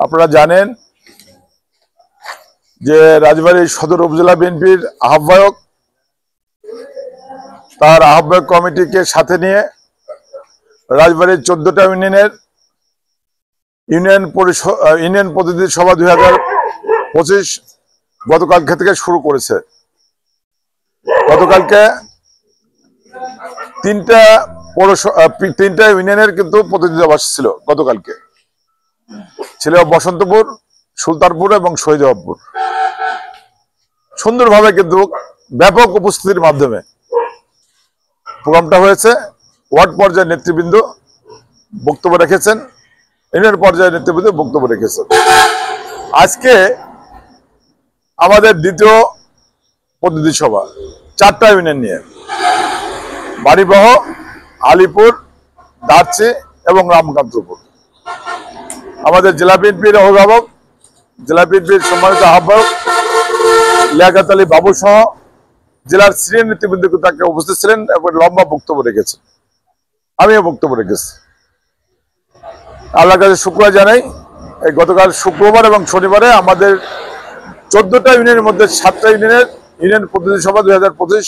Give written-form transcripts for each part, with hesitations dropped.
আপনারা জানেন যে রাজবাড়ী সদর উপজেলা বিএনপির আহ্বায়ক তার আহ্বায়ক কমিটিকে সাথে নিয়ে রাজবাড়ীর 14টা ইউনিয়ন প্রতিনিধি সভা 2025 গতকালকে থেকে শুরু করেছে। গতকালকে তিনটা ইউনিয়নের কিন্তু প্রতিনিধি সভা ছিল। গতকালকে ছিল বসন্তপুর, সুলতানপুর এবং শহীদপুর। সুন্দরভাবে কিন্তু ব্যাপক উপস্থিতির মাধ্যমে প্রোগ্রামটা হয়েছে। ওয়ার্ড পর্যায়ের নেতৃবৃন্দ বক্তব্য রেখেছেন, ইউনিয়ন পর্যায়ের নেতৃবৃন্দ বক্তব্য রেখেছেন। আজকে আমাদের দ্বিতীয় প্রতিনিধি সভা 4টা ইউনিয়ন নিয়ে, বাড়িবহ, আলিপুর, দারচি এবং রামকান্তপুর। আমাদের জেলা বিএনপির অভিভাবক, জেলা বিএনপির সম্মানিত আহ্বায়ক লিয়াকত আলী বাবু সহ জেলার সিনিয়র নেতৃবৃন্দ তাকে উপস্থিত ছিলেন এবং লম্বা বক্তব্য রেখেছেন। আমিও বক্তব্য রেখেছি। আল্লাহর কাছে শুকরিয়া জানাই, এই গতকাল শুক্রবার এবং শনিবারে আমাদের 14টা ইউনিয়নের মধ্যে 7টা ইউনিয়ন প্রতিনিধি সভা 2025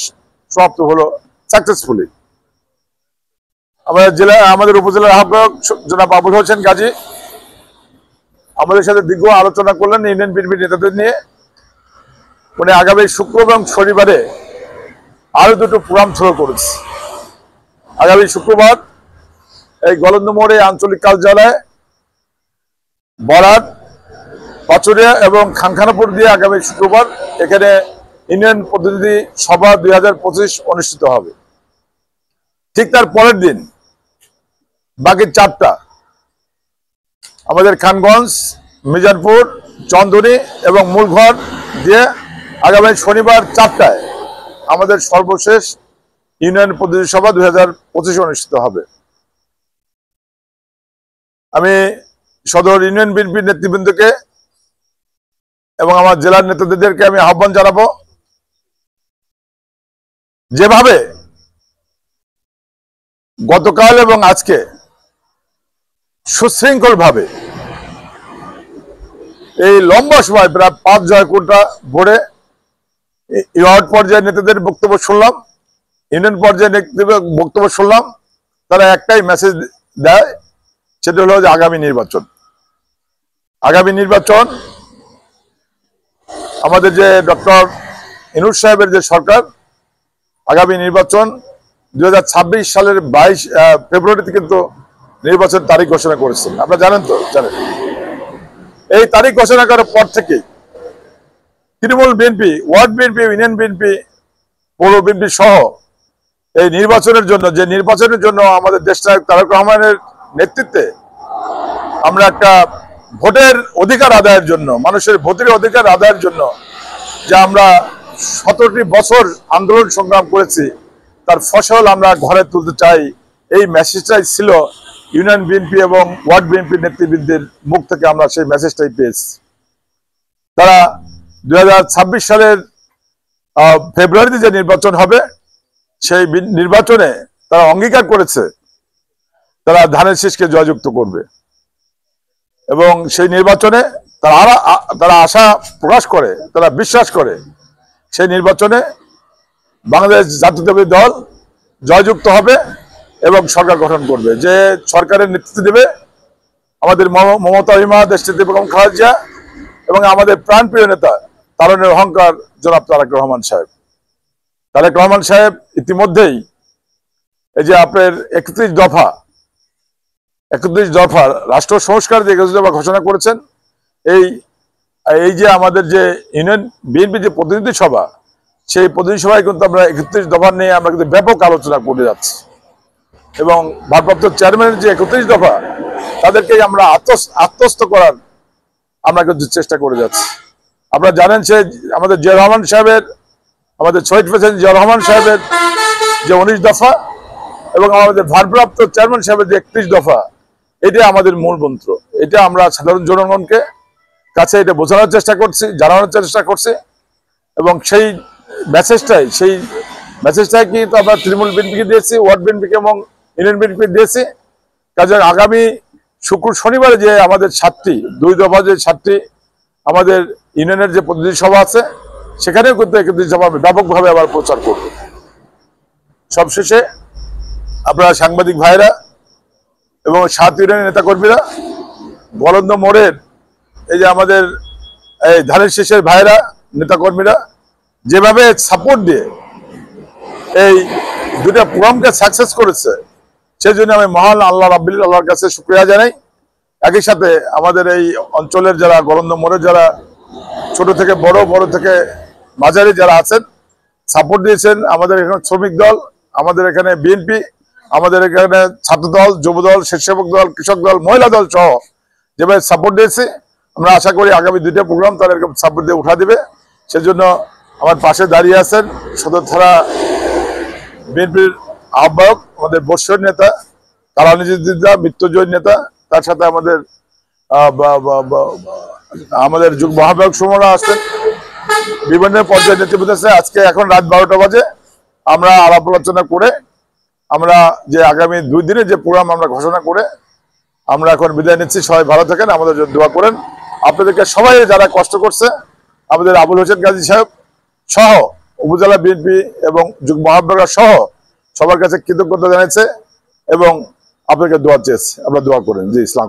সমাপ্ত হলো সাকসেসফুলি। আমাদের উপজেলার আহ্বায়ক জনাব আবুল হোসেন গাজী আমাদের সাথে দীর্ঘ আলোচনা করলেন ইউনিয়ন বিএনপি নেতাদের নিয়ে। উনি আগামী শুক্রবার এবং শনিবারে আরো 2টো প্রোগ্রাম শুরু করেছে। আগামী শুক্রবার এই গলন্দ মোড়ে আঞ্চলিক কার্যালয়ে বরাদ, পাচুরিয়া এবং খানখানাপুর দিয়ে আগামী শুক্রবার এখানে ইউনিয়ন প্রতিনিধি সভা 2025 অনুষ্ঠিত হবে। ঠিক তার পরের দিন বাকি 4টা আমাদের খানগঞ্জ, মিজানপুর, চন্দনী এবং মূলঘর দিয়ে আগামী শনিবার 4টায় আমাদের সর্বশেষ ইউনিয়ন প্রতিনিধি সভা 2025 অনুষ্ঠিত হবে। আমি সদর ইউনিয়ন বিএনপির নেতৃবৃন্দকে এবং আমার জেলার নেতাদেরকে আমি আহ্বান জানাবো, যেভাবে গতকাল এবং আজকে সুশৃঙ্খল ভাবে এই লম্বা সময় প্রায় 5 ঘন্টা ভরে ওয়ার্ড পর্যায়ের নেতাদের বক্তব্য শুনলাম, ইউনিয়ন পর্যায়ের নেতৃত্বের বক্তব্য শুনলাম। তারা একটাই মেসেজ দেয়, সেটা হলো যে আগামী নির্বাচন আমাদের যে ডক্টর ইনুস সাহেবের যে সরকার, আগামী নির্বাচন 2026 সালের 22 ফেব্রুয়ারিতে কিন্তু নির্বাচন তারিখ ঘোষণা করেছেন। আপনারা জানেন তো? জানেন। এই তারিখ ঘোষণা করার পর থেকেই তৃণমূল BNP, ward BNP, union BNP, পৌর বিএনপি সহ এই নির্বাচনের জন্য আমাদের দেশনায়ক তারেক রহমানের নেতৃত্বে আমরা একটা ভোটের অধিকার আদায়ের জন্য, মানুষের ভোটের অধিকার আদায়ের জন্য যে আমরা 17টি বছর আন্দোলন সংগ্রাম করেছি, তার ফসল আমরা ঘরে তুলতে চাই। এই মেসেজটাই ছিল ইউনিয়ন বিএনপি এবং ওয়ার্ড বিএনপি নেতৃবৃন্দের মুখ থেকে আমরা সেই মেসেজটাই পেয়েছি। তারা 2026 সালের ফেব্রুয়ারিতে যে নির্বাচন হবে, সেই নির্বাচনে তারা অঙ্গীকার করেছে তারা ধানের শীষকে জয়যুক্ত করবে এবং সেই নির্বাচনে তারা আশা প্রকাশ করে, তারা বিশ্বাস করে সেই নির্বাচনে বাংলাদেশ জাতীয়তাবাদী দল জয়যুক্ত হবে এবং সরকার গঠন করবে। যে সরকারের নেতৃত্ব দেবে আমাদের মমতা মা, দেশনেত্রী বেগম খালেদা জিয়া এবং আমাদের প্রাণপ্রিয় নেতা তারুণ্যের অহংকার জনাব তারেক রহমান সাহেব ইতিমধ্যেই এই যে আপনার 31 দফা রাষ্ট্র সংস্কার যে 31 দফা ঘোষণা করেছেন। এই যে আমাদের যে ইউনিয়ন বিএনপি যে প্রতিনিধি সভা, সেই প্রতিনিধি সভায় কিন্তু আমরা 31 দফা নিয়ে আমরা কিন্তু ব্যাপক আলোচনা করে যাচ্ছি এবং ভারপ্রাপ্ত চেয়ারম্যানের যে 31 দফা, তাদেরকে আমরা আত্মস্থ করার আমরা কিন্তু চেষ্টা করে যাচ্ছি। আপনারা জানেন সে আমাদের জিয়াউর রহমান সাহেবের, আমাদের শহীদ প্রেসিডেন্ট জিয়াউর রহমান সাহেবের যে 19 দফা এবং আমাদের ভারপ্রাপ্ত চেয়ারম্যান সাহেবের যে 31 দফা, এটা আমাদের মূল মন্ত্র। এটা আমরা সাধারণ জনগণকে কাছে এটা বোঝানোর চেষ্টা করছি, জানানোর চেষ্টা করছি এবং সেই মেসেজটাই কিন্তু আমরা তৃণমূল বিএনপিকে দিয়েছি, ওয়ার্ড বিএনপিকে এবং ইউনিয়ন বিএনপিকে দিয়েছি। কাজে আগামী শনিবারে যে আমাদের 7টি 2 দফা যে 7টি আমাদের ইউনিয়নের যে প্রতিনিধি সভা আছে সেখানেও কিন্তু একটি সভা ব্যাপকভাবে আবার প্রচার করব। সবশেষে আপনারা সাংবাদিক ভাইরা এবং 7 ইউনিয়নের নেতাকর্মীরা বলন্দ মোড়ের এই যে আমাদের এই ধানের শেষের ভাইরা নেতাকর্মীরা যেভাবে সাপোর্ট দিয়ে এই দুটা প্রোগ্রামকে সাকসেস করেছে সেজন্য আমি মহান আল্লাহর কাছে শুকরিয়া জানাই। একই সাথে আমাদের এই অঞ্চলের যারা গলন্দ মোড়ের যারা ছোট থেকে বড় থেকে মাঝারি যারা আছেন সাপোর্ট দিয়েছেন, আমাদের এখানে শ্রমিক দল, আমাদের এখানে বিএনপি, আমাদের এখানে ছাত্র দল, যুব দল, স্বেচ্ছাসেবক দল, কৃষক দল, মহিলা দল সহ যেভাবে সাপোর্ট দিয়েছে আমরা আশা করি আগামী 2টা প্রোগ্রাম তারা এরকম সাপোর্ট দিয়ে উঠা দিবে। সেজন্য আমার পাশে দাঁড়িয়ে আছেন সদর থানা বিএনপির আহ্বায়ক, আমাদের বর্ষীয় নেতা কালানিজুদ্দিন মৃত্যুজয়ী নেতা, তার সাথে আমাদের যুগ মহাবায়ক সমরা আছেন, বিভিন্ন পর্যায়ে নেতৃবৃন্দ আছে। আজকে এখন রাত 12টা বাজে আমরা আলাপ আলোচনা করে আমরা যে আগামী 2 দিনের যে প্রোগ্রাম আমরা ঘোষণা করে আমরা এখন বিদায় নিচ্ছি। সবাই ভালো থাকেন, আমাদের জন্য দোয়া করেন। আপনাদেরকে সবাই যারা কষ্ট করছে, আমাদের আবুল হোসেন গাজী সাহেব সহ উপজেলা বিএনপি এবং যুগ মহাবায়ক সহ সবার কাছে কৃতজ্ঞতা জানাচ্ছে এবং আপনাকে দোয়া চেয়েছে, আপনারা দোয়া করেন। জি, ইসলাম।